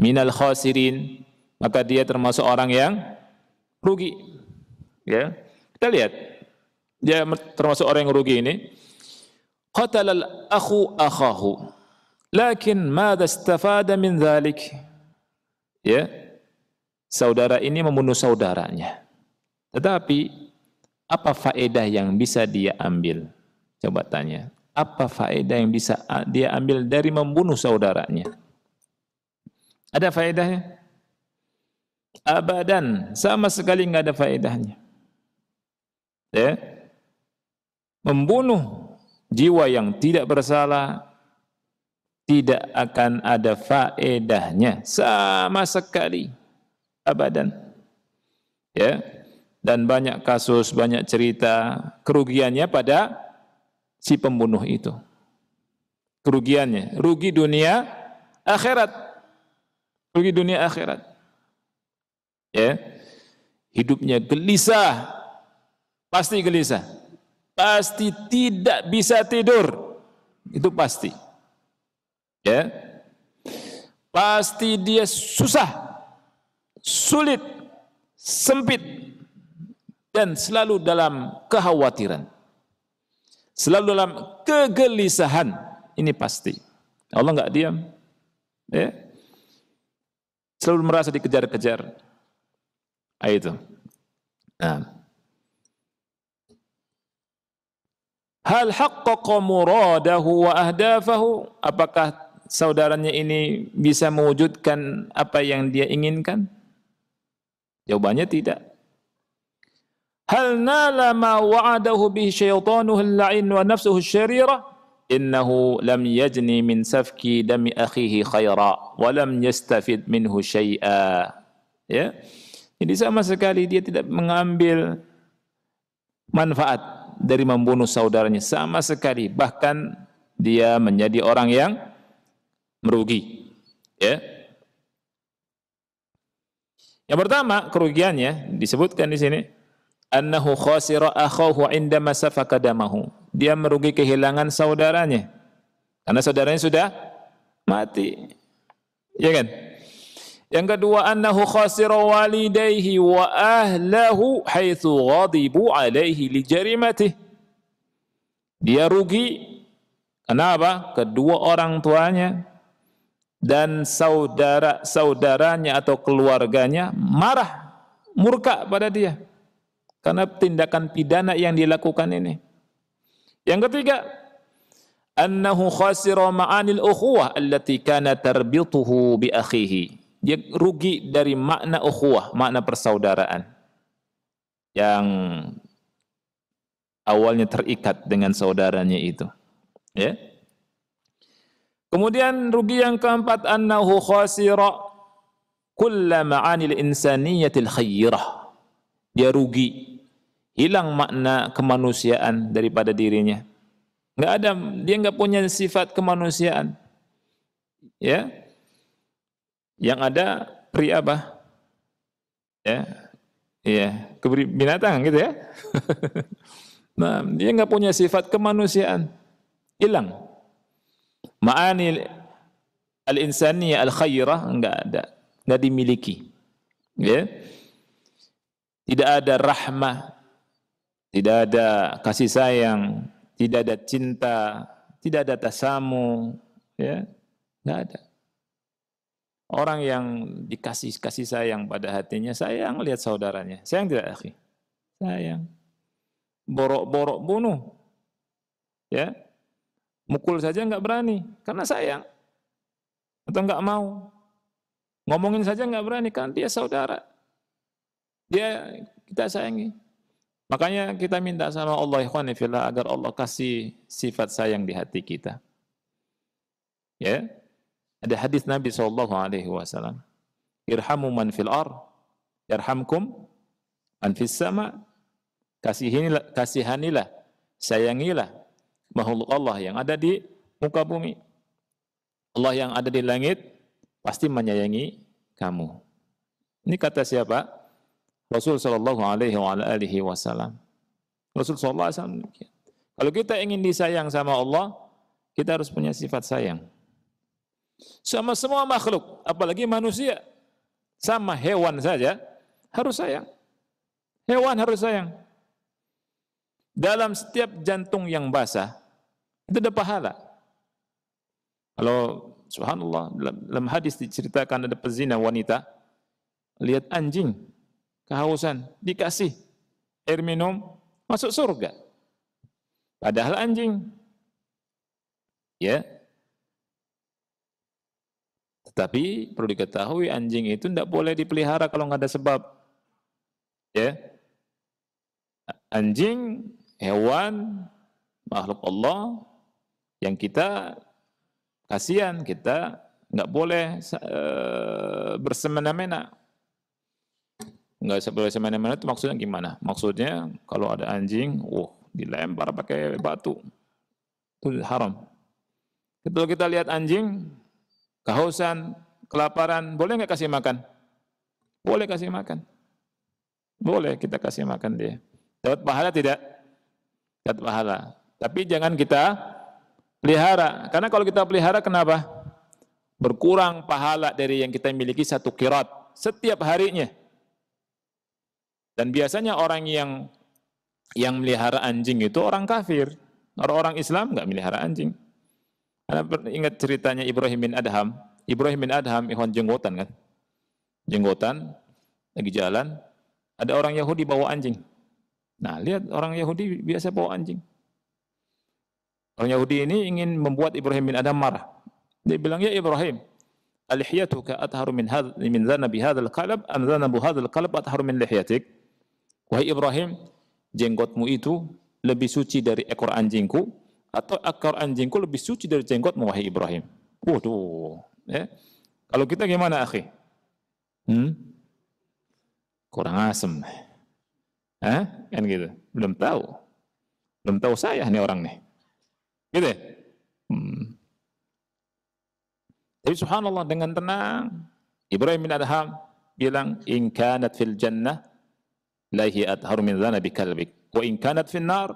minal khasirin, maka dia termasuk orang yang rugi. Ya. Kita lihat, dia termasuk orang yang rugi ini. Qatalal akhu akhahu, lakin madza istafada min dzalik? Ya. Saudara ini membunuh saudaranya. Tetapi apa faedah yang bisa dia ambil? Coba tanya. Apa faedah yang bisa dia ambil dari membunuh saudaranya? Ada faedahnya? Abadan, sama sekali nggak ada faedahnya. Ya. Membunuh jiwa yang tidak bersalah tidak akan ada faedahnya sama sekali. Abadan. Ya. Dan banyak kasus, banyak cerita kerugiannya pada si pembunuh itu. Kerugiannya, rugi dunia akhirat. Rugi dunia akhirat. Ya. Hidupnya gelisah. Pasti gelisah. Pasti tidak bisa tidur. Itu pasti. Ya. Pasti dia susah, sulit, sempit, dan selalu dalam kekhawatiran. Selalu dalam kegelisahan. Ini pasti. Allah enggak diam. Ya. Selalu merasa dikejar-kejar. Itu. Nah. Hal haqqaqa muradahu wa ahdafahu? Apakah saudaranya ini bisa mewujudkan apa yang dia inginkan? Jawabannya tidak. Hal nala ma wa'adahu bihi syaitanuhu al-la'in wa nafsuhu asy-syarirah? Innahu lam yajni min safki dami akhihi khaira wa lam yastafid minhu syai'a. Ya. Jadi sama sekali dia tidak mengambil manfaat dari membunuh saudaranya sama sekali, bahkan dia menjadi orang yang merugi. Ya. Yang pertama kerugiannya disebutkan di sini, annahu khasira akhahu indama safaka damahu. Dia merugi kehilangan saudaranya karena saudaranya sudah mati. Ya kan? Yang kedua, annahu khasira walidayhi wa ahlahu haitsu ghadibu alaihi li jarimatih. Dia rugi kenapa? Kedua orang tuanya dan saudara-saudaranya atau keluarganya marah, murka pada dia karena tindakan pidana yang dilakukan ini. Yang ketiga, annahu khasira ma'anil ukhuwah allati kana tarbituhu bi akhihi. Dia rugi dari makna ukhuwah, makna persaudaraan yang awalnya terikat dengan saudaranya itu. Ya. Kemudian rugi yang keempat, annahu khasira kulla ma'anil insaniyatil khayrah. Dia rugi, hilang makna kemanusiaan daripada dirinya. Enggak ada, dia enggak punya sifat kemanusiaan. Ya. Yang ada peri apa? Ya, iya, binatang gitu ya. Nah, dia nggak punya sifat kemanusiaan, hilang. Ma'ani al-insaniyah al-khairah nggak ada, nggak dimiliki. Ya, tidak ada rahmah, tidak ada kasih sayang, tidak ada cinta, tidak ada tasamu, ya, nggak ada. Orang yang dikasih kasih sayang pada hatinya, sayang lihat saudaranya. Sayang tidak, akhi? Sayang. Borok-borok bunuh. Ya. Mukul saja enggak berani karena sayang. Atau enggak mau. Ngomongin saja enggak berani kan dia saudara. Dia kita sayangi. Makanya kita minta sama Allah ikhwani fillah agar Allah kasih sifat sayang di hati kita. Ya. Ada hadis Nabi SAW. Irhamu man fil ar, yarhamkum man fis sama. Kasihanilah, sayangilah makhluk Allah yang ada di muka bumi. Allah yang ada di langit pasti menyayangi kamu. Ini kata siapa? Rasul sallallahu alaihi wasallam. Rasul sallallahu alaihi wasallam. Kalau kita ingin disayang sama Allah, kita harus punya sifat sayang. Sama semua makhluk, apalagi manusia. Sama hewan saja harus sayang. Hewan harus sayang. Dalam setiap jantung yang basah itu ada pahala. Kalau subhanallah dalam hadis diceritakan ada pezina wanita lihat anjing kehausan dikasih air minum masuk surga. Padahal anjing ya. Tetapi perlu diketahui anjing itu tidak boleh dipelihara kalau nggak ada sebab. Ya. Anjing, hewan, makhluk Allah yang kita kasihan, kita nggak boleh bersemena-mena. Nggak boleh semena-mena itu maksudnya gimana? Maksudnya kalau ada anjing, dilempar pakai batu. Itu haram. Kalau kita lihat anjing, kehausan, kelaparan, boleh nggak kasih makan? Boleh kasih makan. Boleh kita kasih makan dia. Dapat pahala tidak? Dapat pahala. Tapi jangan kita pelihara. Karena kalau kita pelihara kenapa? Berkurang pahala dari yang kita miliki 1 qirat setiap harinya. Dan biasanya orang yang melihara anjing itu orang kafir. Orang-orang Islam nggak melihara anjing. Anda ingat ceritanya Ibrahim bin Adham. Ibrahim bin Adham ikhwan jenggotan kan? Jenggotan, lagi jalan, ada orang Yahudi bawa anjing. Nah, lihat orang Yahudi biasa bawa anjing. Orang Yahudi ini ingin membuat Ibrahim bin Adham marah. Dia bilang, ya Ibrahim, alihiyatuka atharu min dhanabi hadzal qalb am dhanabu hadzal qalb atharu min lihiyatik? Wahai Ibrahim, jenggotmu itu lebih suci dari ekor anjingku atau ekor anjingku lebih suci dari jenggotmu wahai Ibrahim? Waduh, ya. Kalau kita gimana, akhi? Kurang asem. Kan gitu. Belum tahu saya nih orang nih. Gitu ya? Tapi subhanallah dengan tenang Ibrahim bin Adham bilang in kanat fil jannah la hiya atharu min dhanabi kalbik wa in kanat fin nar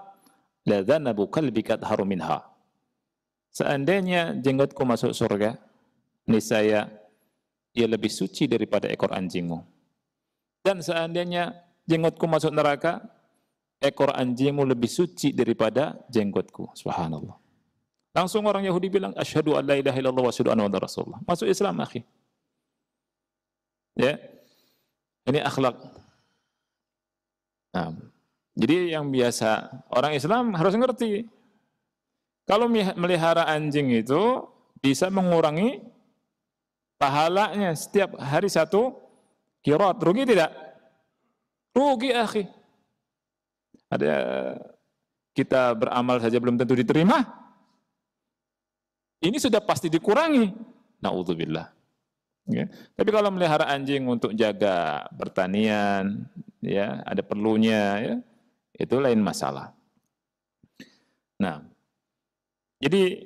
la dhanabu kalbika atharu minha. Seandainya jenggotku masuk surga, niscaya ia lebih suci daripada ekor anjingmu. Dan seandainya jenggotku masuk neraka, ekor anjingmu lebih suci daripada jenggotku. Subhanallah. Langsung orang Yahudi bilang, asyhadu an la ilaha illallah wa asyhadu anna Muhammadar Rasulullah. Masuk Islam, akhi. Ya. Ini akhlak. Nah, jadi yang biasa orang Islam harus ngerti. Kalau melihara anjing itu bisa mengurangi pahalanya setiap hari 1 qirat. Rugi tidak? Rugi, akhi. Ada kita beramal saja belum tentu diterima. Ini sudah pasti dikurangi. Na'udzubillah. Ya. Tapi kalau melihara anjing untuk jaga pertanian, ya ada perlunya, ya, itu lain masalah. Nah, jadi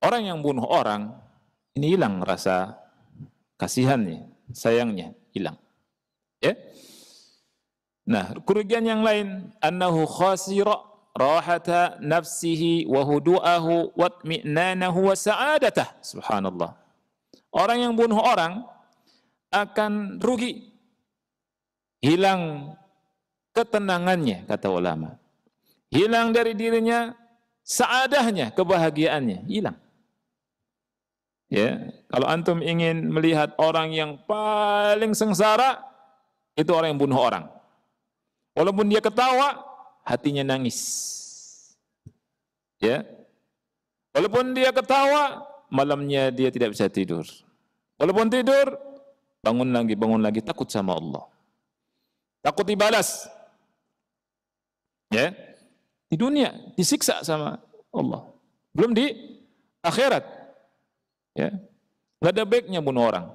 orang yang bunuh orang ini hilang rasa kasihannya, sayangnya hilang. Ya. Nah, kerugian yang lain, annahu khasira rahata nafsihi wa hudu'ahu wa tmi'nanahu wa sa'adatah. Subhanallah. Orang yang bunuh orang akan rugi. Hilang ketenangannya, kata ulama. Hilang dari dirinya sa'adahnya, kebahagiaannya, hilang. Ya, kalau antum ingin melihat orang yang paling sengsara, itu orang yang bunuh orang. Walaupun dia ketawa, hatinya nangis. Ya, walaupun dia ketawa, malamnya dia tidak bisa tidur. Walaupun tidur, bangun lagi, takut sama Allah. Takut dibalas. Ya, di dunia disiksa sama Allah. Belum di akhirat. Ya, nggak ada baiknya bunuh orang.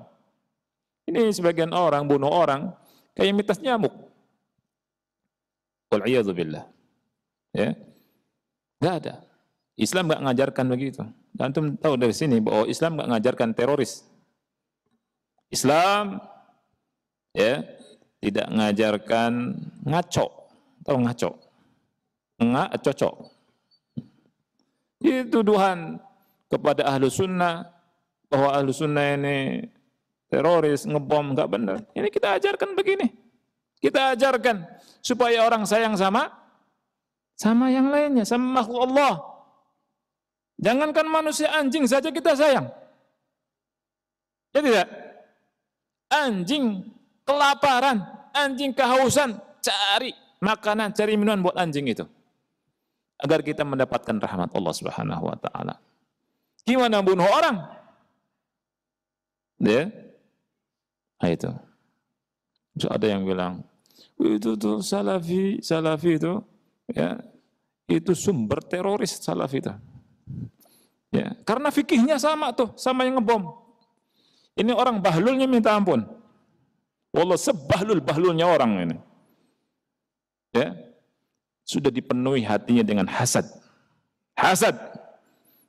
Ini sebagian orang bunuh orang kayak mitas nyamuk. Wal'iyadzubillah. Ya, nggak ada. Islam nggak ngajarkan begitu. Antum tahu dari sini bahwa Islam nggak ngajarkan teroris. Islam ya tidak ngajarkan ngaco. Tahu ngaco? Cocok. Itu tuduhan kepada ahlu sunnah bahwa ahlu sunnah ini teroris, ngebom, nggak benar. Ini kita ajarkan begini. Kita ajarkan supaya orang sayang sama yang lainnya, sama makhluk Allah. Jangankan manusia, anjing saja kita sayang. Ya tidak? Anjing kelaparan, anjing kehausan, cari makanan, cari minuman buat anjing itu. Agar kita mendapatkan rahmat Allah Subhanahu wa taala. Gimana bunuh orang? Ya. Nah, itu. Terus ada yang bilang, itu tuh salafi itu ya, itu sumber teroris salafi itu. Ya, karena fikihnya sama tuh, sama yang ngebom. Ini orang bahlulnya minta ampun. Wallah sebahlul-bahlulnya orang ini. Ya. Sudah dipenuhi hatinya dengan hasad. Hasad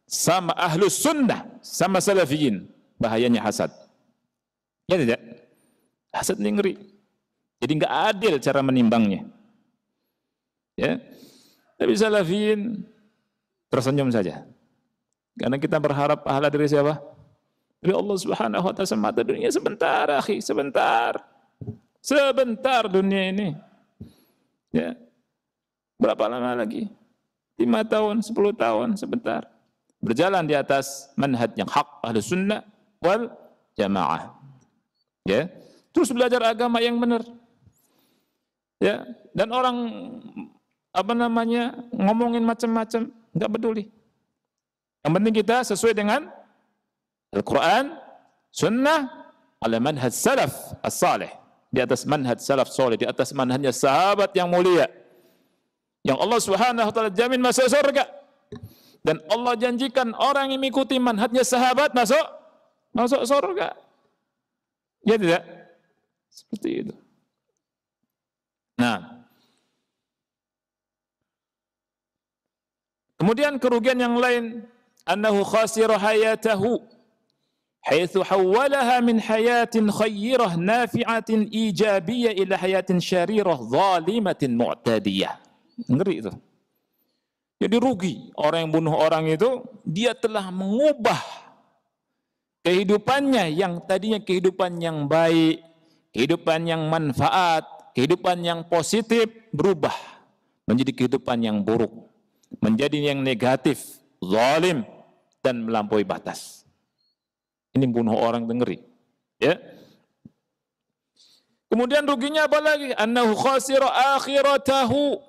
sama ahlus sunnah, sama salafiyin. Bahayanya hasad. Ya tidak? Hasad ini ngeri. Jadi enggak adil cara menimbangnya. Ya. Tapi salafiyin tersenyum saja. Karena kita berharap pahala dari siapa? Dari Allah Subhanahu wa taala. Semata dunia sebentar, akhi, sebentar. Sebentar dunia ini. Ya. Berapa lama lagi? 5 tahun, 10 tahun, sebentar. Berjalan di atas manhaj yang hak ahlu sunnah wal jamaah. Ya. Terus belajar agama yang benar. Ya. Dan orang ngomongin macam-macam, enggak peduli. Yang penting kita sesuai dengan Al-Quran, sunnah, ala manhaj salaf as-salih. Di atas manhaj salaf salih, di atas manhajnya sahabat yang mulia. Yang Allah Subhanahu wa taala jamin masuk surga. Dan Allah janjikan orang yang mengikuti manhajnya sahabat masuk surga. Ya tidak? Seperti itu. Nah. Kemudian kerugian yang lain, annahu khasira hayatahu haitsu hawwalaha min hayatin khayrah nafi'atin ijabiyyah ila hayatin syarirah zalimatin mu'tadiyah. Ngeri itu. Jadi rugi orang yang bunuh orang itu, dia telah mengubah kehidupannya yang tadinya kehidupan yang baik, kehidupan yang manfaat, kehidupan yang positif, berubah menjadi kehidupan yang buruk, menjadi yang negatif, zalim dan melampaui batas. Ini bunuh orang itu ngeri. Ya. Kemudian ruginya apa lagi? Annahu khasira akhiratahu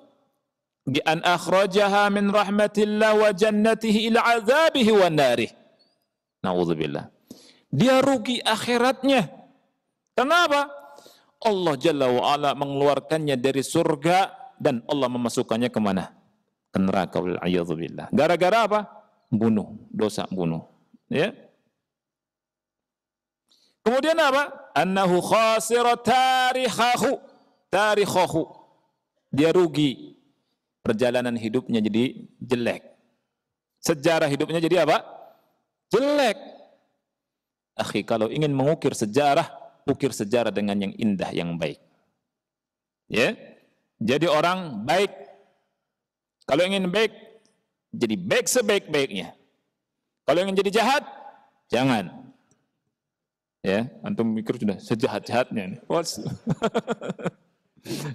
bi an akhrajaha min rahmatillah wa jannatihi ila azabihi wa narih. Na'udzubillah. Dia rugi akhiratnya. Kenapa? Allah Jalla wa Ala mengeluarkannya dari surga dan Allah memasukkannya ke mana? Ke neraka. Wal'iyadzubillah. Gara-gara apa? Bunuh, dosa bunuh. Ya. Kemudian apa? Annahu khasira tarikhahu. Dia rugi. Perjalanan hidupnya jadi jelek. Sejarah hidupnya jadi apa? Jelek. Akhi, kalau ingin mengukir sejarah, ukir sejarah dengan yang indah, yang baik. Ya. Jadi orang baik. Kalau ingin baik, jadi baik sebaik-baiknya. Kalau ingin jadi jahat, jangan. Ya, antum mikir sudah sejahat-jahatnya.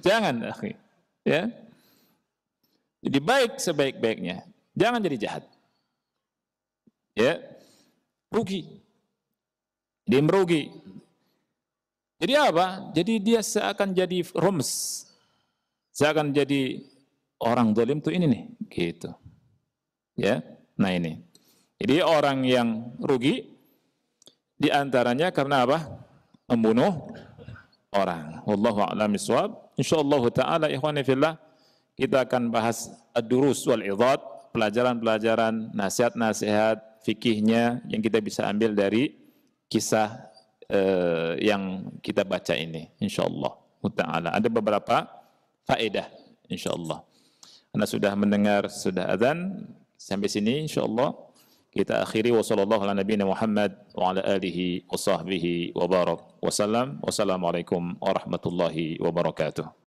Jangan, akhi. Ya. Jadi baik sebaik-baiknya. Jangan jadi jahat. Ya. Rugi. Dia merugi. Jadi apa? Jadi dia seakan jadi rums. Seakan jadi orang zalim tuh ini nih, gitu. Ya. Nah ini. Jadi orang yang rugi di antaranya karena apa? Membunuh orang. Wallahu a'lam bishawab. Insyaallah taala ikhwani fillah kita akan bahas ad-durus wal idad, pelajaran-pelajaran, nasihat-nasihat fikihnya yang kita bisa ambil dari kisah yang kita baca ini insyaallah taala. Ada beberapa faedah insyaallah. Anda sudah mendengar sudah azan sampai sini insyaallah kita akhiri wa sallallahu ala nabiyina Muhammad wa ala alihi wa sahbihi wa barak wa sallam. Wassalamualaikum warahmatullahi wabarakatuh.